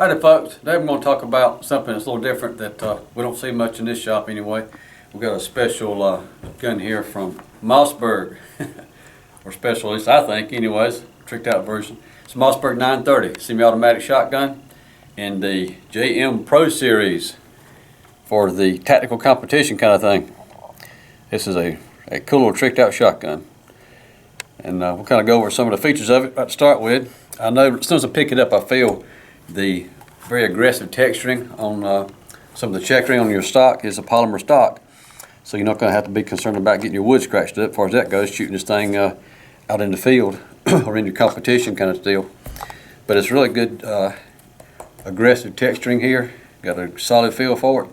Howdy folks, today we're going to talk about something that's a little different that we don't see much in this shop anyway. We've got a special gun here from Mossberg, or special at least I think anyways, tricked out version. It's a Mossberg 930 semi-automatic shotgun in the JM Pro Series for the tactical competition kind of thing. This is a cool little tricked out shotgun. And we'll kind of go over some of the features of it right to start with. I know as soon as I pick it up I feel the very aggressive texturing on some of the checkering on your stock is a polymer stock. So you're not going to have to be concerned about getting your wood scratched up as far as that goes, shooting this thing out in the field or in your competition kind of deal. But it's really good aggressive texturing here. Got a solid feel for it.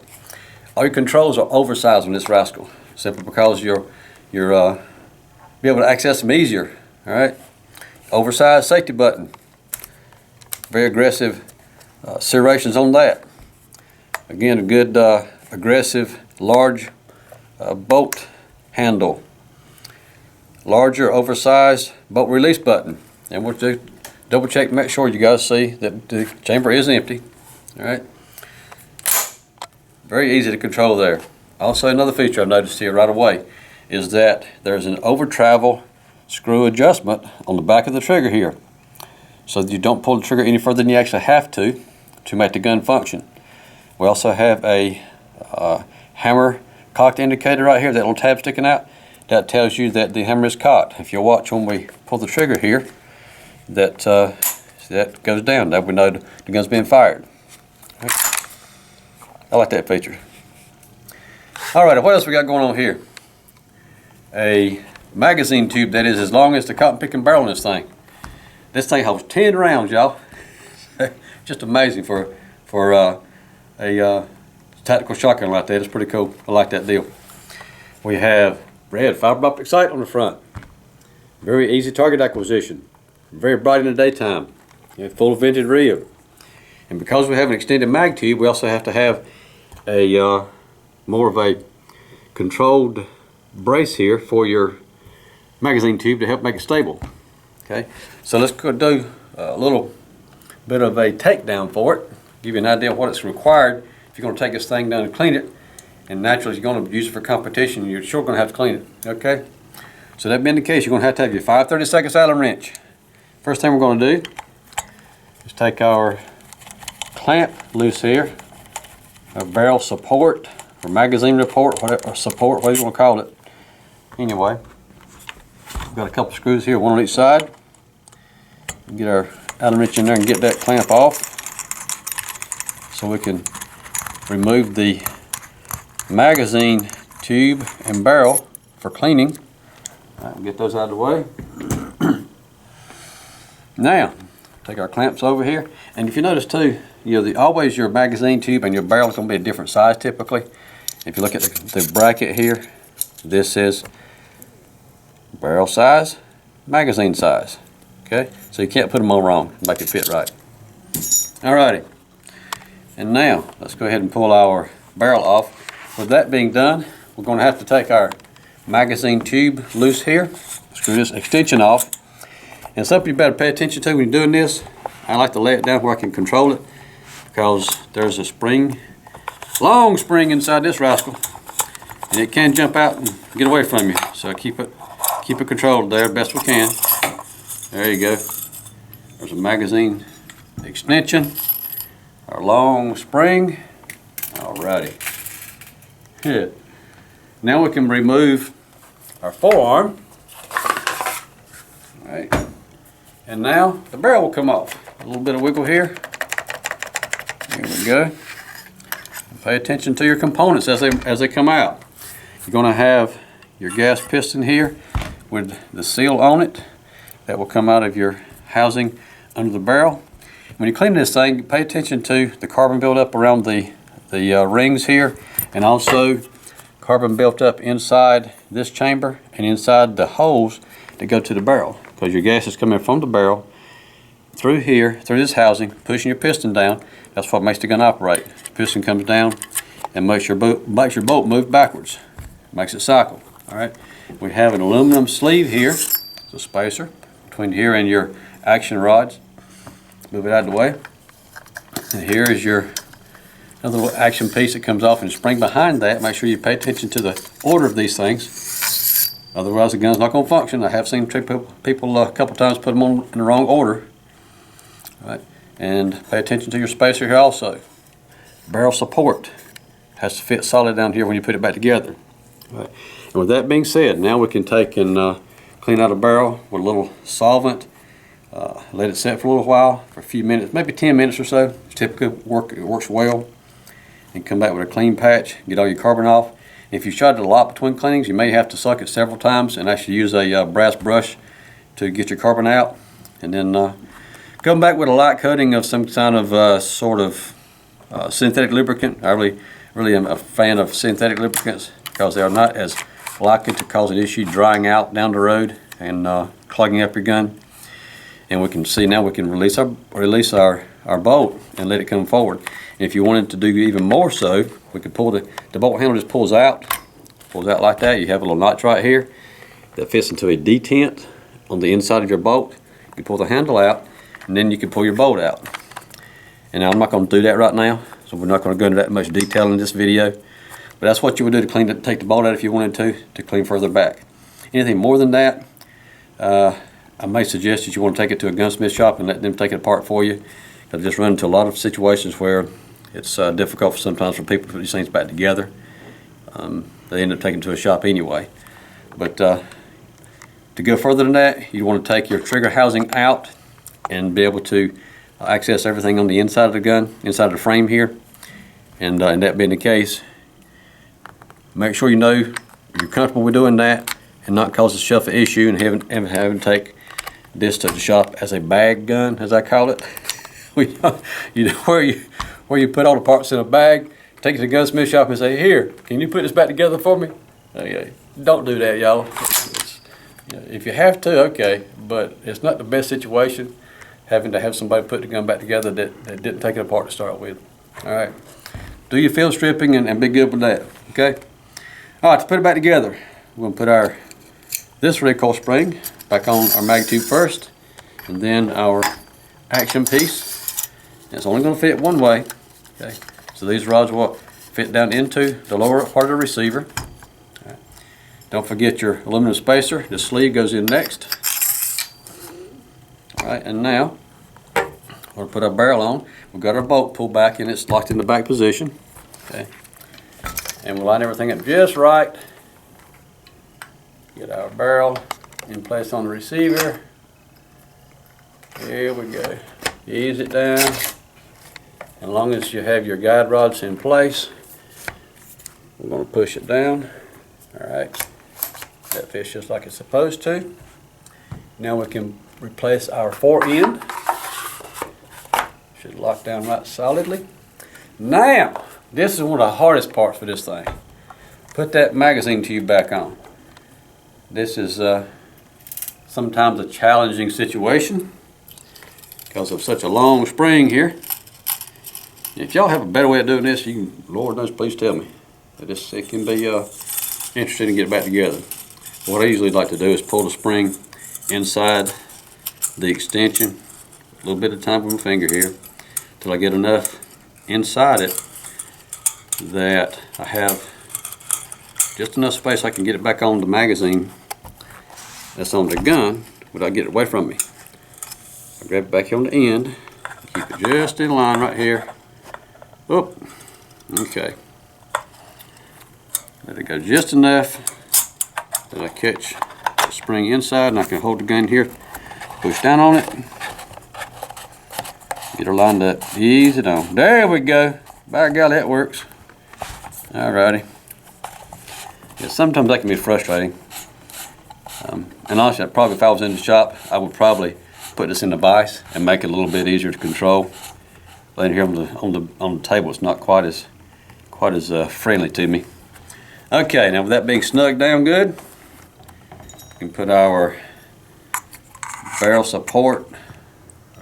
All your controls are oversized on this rascal, simply because you're be able to access them easier. All right, oversized safety button, very aggressive serrations on that. Again, a good aggressive large bolt handle, larger oversized bolt release button, and we'll do double check to make sure you guys see that the chamber is empty. All right, very easy to control there. Also, another feature I've noticed here right away is that there's an over travel screw adjustment on the back of the trigger here, so that you don't pull the trigger any further than you actually have to make the gun function. We also have a hammer cocked indicator right here, that little tab sticking out. That tells you that the hammer is cocked. If you'll watch when we pull the trigger here, that that goes down. That we know the gun's being fired. Right. I like that feature. Alright, what else we got going on here? A magazine tube that is as long as the cotton picking barrel in this thing. This thing holds 10 rounds, y'all. Just amazing for a tactical shotgun like that. It's pretty cool. I like that deal. We have red fiber optic sight on the front. Very easy target acquisition. Very bright in the daytime. Full vented rib. And because we have an extended mag tube, we also have to have a more of a controlled brace here for your magazine tube to help make it stable. Okay, so let's go do a little bit of a takedown for it, give you an idea of what it's required if you're going to take this thing down and clean it. And naturally, if you're going to use it for competition, you're sure going to have to clean it. Okay, so that being the case, you're going to have your 5/32 Allen wrench. First thing we're going to do is take our clamp loose here, our barrel support or magazine support, whatever you want to call it. Anyway, we've got a couple screws here, one on each side. Get our Allen wrench in there and get that clamp off so we can remove the magazine tube and barrel for cleaning. All right, we'll get those out of the way. Now, take our clamps over here, and if you notice too, always your magazine tube and your barrel is going to be a different size typically. If you look at the bracket here, this is barrel size, magazine size. Okay, so you can't put them on wrong, make it fit right. Alrighty, and now let's go ahead and pull our barrel off. With that being done, we're going to have to take our magazine tube loose here, screw this extension off. And something you better pay attention to when you're doing this, I like to lay it down where I can control it, because there's a spring, long spring inside this rascal, and it can jump out and get away from you. So keep it controlled there best we can. There you go. There's a magazine extension, our long spring. Alrighty. Good. Now we can remove our forearm. All right. And now the barrel will come off. A little bit of wiggle here. There we go. Pay attention to your components as they come out. You're going to have your gas piston here with the seal on it that will come out of your housing under the barrel. When you clean this thing, pay attention to the carbon buildup around the rings here, and also carbon built up inside this chamber and inside the holes that go to the barrel, because your gas is coming from the barrel through here, through this housing, pushing your piston down. That's what makes the gun operate. The piston comes down and makes your bolt move backwards, makes it cycle. All right. We have an aluminum sleeve here, it's a spacer between here and your action rods. Move it out of the way. And here is your another little action piece that comes off and spring behind that. Make sure you pay attention to the order of these things. Otherwise the gun's not going to function. I have seen people a couple times put them on in the wrong order. All right. And pay attention to your spacer here also. Barrel support has to fit solid down here when you put it back together. All right. And with that being said, now we can take and clean out a barrel with a little solvent. Let it set for a little while, for a few minutes, maybe 10 minutes or so. Typically it works well. And come back with a clean patch, get all your carbon off. If you shot it a lot between cleanings, you may have to suck it several times and actually use a brass brush to get your carbon out. And then come back with a light coating of some kind of synthetic lubricant. I really am a fan of synthetic lubricants because they are not as likely to cause an issue drying out down the road and clogging up your gun. And we can see now we can release our bolt and let it come forward. And if you wanted to do even more so, we could pull the bolt handle just pulls out like that. You have a little notch right here that fits into a detent on the inside of your bolt. You pull the handle out, and then you can pull your bolt out. And now I'm not going to do that right now, so we're not going to go into that much detail in this video. But that's what you would do to take the bolt out if you wanted to clean further back. Anything more than that, I may suggest that you want to take it to a gunsmith shop and let them take it apart for you. I've just run into a lot of situations where it's difficult sometimes for people to put these things back together. They end up taking it to a shop anyway. But to go further than that, you want to take your trigger housing out and be able to access everything on the inside of the gun, inside of the frame here. And that being the case, make sure you know you're comfortable with doing that and not cause a shelf issue and having to take this to the shop as a bag gun, as I call it. You know where you put all the parts in a bag, take it to the gunsmith shop and say, "Here, can you put this back together for me?" Don't do that, y'all. If you have to, okay, but it's not the best situation having to have somebody put the gun back together that didn't take it apart to start with. All right, do your field stripping and be good with that. Okay. All right, to put it back together, we're gonna put this recoil spring back on our mag tube first, and then our action piece. It's only going to fit one way. Okay, so these rods will fit down into the lower part of the receiver. Right. Don't forget your aluminum spacer. The sleeve goes in next. All right, and now we're going to put our barrel on. We've got our bolt pulled back and it's locked in the back position. Okay, and we'll line everything up just right. Get our barrel in place on the receiver. Here we go. Ease it down. As long as you have your guide rods in place, we're going to push it down. All right. That fits just like it's supposed to. Now we can replace our fore-end. Should lock down right solidly. Now, this is one of the hardest parts for this thing. Put that magazine tube back on. This is sometimes a challenging situation because of such a long spring here. If y'all have a better way of doing this, you can, Lord knows, please tell me. It can be interesting to get it back together. What I usually like to do is pull the spring inside the extension, a little bit of time with my finger here, till I get enough inside it that I have just enough space I can get it back on the magazine that's on the gun without getting it away from me. I grab it back here on the end, keep it just in line right here. Oh, okay. Let it go just enough that I catch the spring inside and I can hold the gun here, push down on it, get her lined up, ease it on. There we go. By golly, that works. Alrighty. Yeah, sometimes that can be frustrating. And honestly, if I was in the shop, I would probably put this in the vise and make it a little bit easier to control. Laying here on the table, it's not quite as friendly to me. Okay, now with that being snug down good, we can put our barrel support,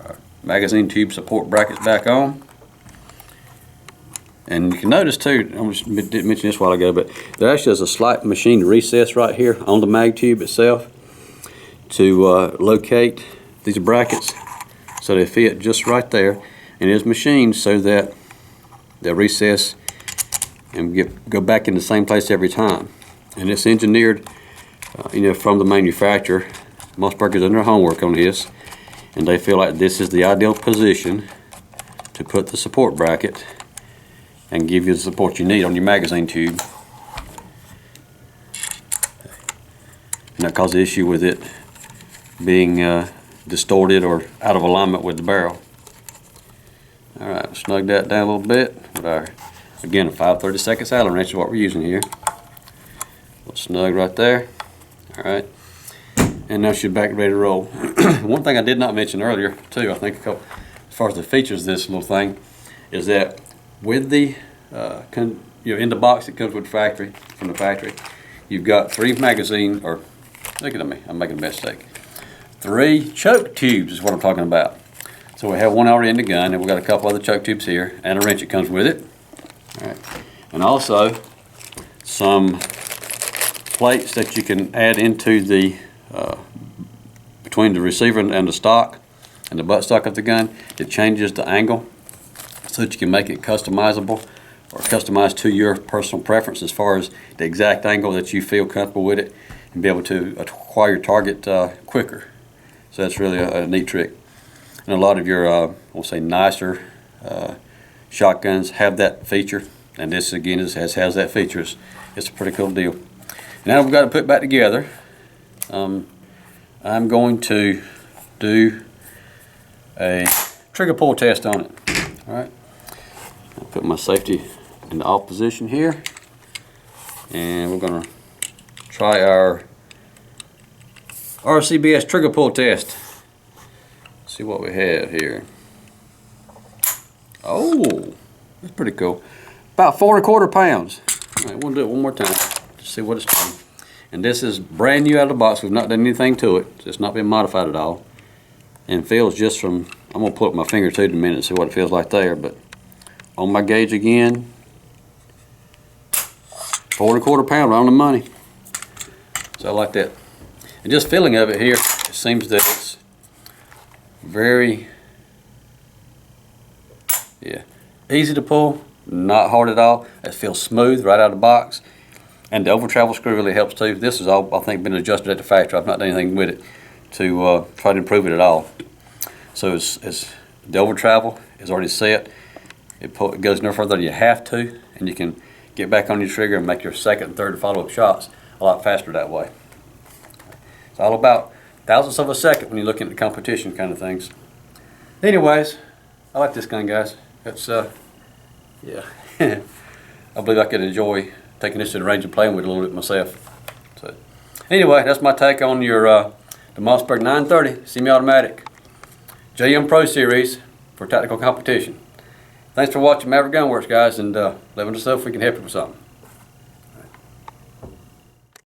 our magazine tube support brackets back on. And you can notice too, I didn't mention this a while ago, but there actually is a slight machined recess right here on the mag tube itself to locate these brackets so they fit just right there. and is machined so that they'll recess and go back in the same place every time. And it's engineered, from the manufacturer. Mossberg has done their homework on this, and they feel like this is the ideal position to put the support bracket and give you the support you need on your magazine tube. And that causes the issue with it being distorted or out of alignment with the barrel. Alright, snug that down a little bit with our, again, a 5/32 Allen wrench is what we're using here. A little snug right there. Alright, and now she's back ready to roll. One thing I did not mention earlier too, I think as far as the features of this little thing, is that with the in the box that comes with from the factory, you've got 3 magazine, or look at me, I'm making a mistake. 3 choke tubes is what I'm talking about. So we have one already in the gun, and we've got a couple other choke tubes here, and a wrench that comes with it. All right. And also some plates that you can add into the between the receiver and the stock and the buttstock of the gun. It changes the angle so that you can make it customizable or customized to your personal preference as far as the exact angle that you feel comfortable with it, and be able to acquire your target quicker. So that's really a neat trick. And a lot of your, we'll say, nicer shotguns have that feature, and this again has that feature. It's a pretty cool deal. Now we've got to put it back together. I'm going to do a trigger pull test on it. All right. I'll put my safety in the off position here, and we're going to try our RCBS trigger pull test. See what we have here. Oh, that's pretty cool. About 4 1/4 pounds. All right, we'll do it one more time to see what it's doing. And this is brand new out of the box. We've not done anything to it. It's not been modified at all. And feels just from, I'm gonna pull up my finger too in a minute and see what it feels like there. But on my gauge again, 4 1/4 pound, right on the money. So I like that. And just feeling of it here, it seems that it's very, easy to pull, not hard at all. It feels smooth right out of the box. And the over travel screw really helps too. This has all, I think, been adjusted at the factory. I've not done anything with it to try to improve it at all. So it's the over travel is already set. It goes no further than you have to, and you can get back on your trigger and make your second and third follow-up shots a lot faster that way. It's all about thousandths of a second when you're looking at the competition kind of things. Anyways, I like this gun, guys. It's I believe I could enjoy taking this to the range and playing with it a little bit myself. So anyway, that's my take on your the Mossberg 930 semi-automatic JM Pro Series for tactical competition. Thanks for watching Maverick Gunworks, guys, and let us know if we can help you with something.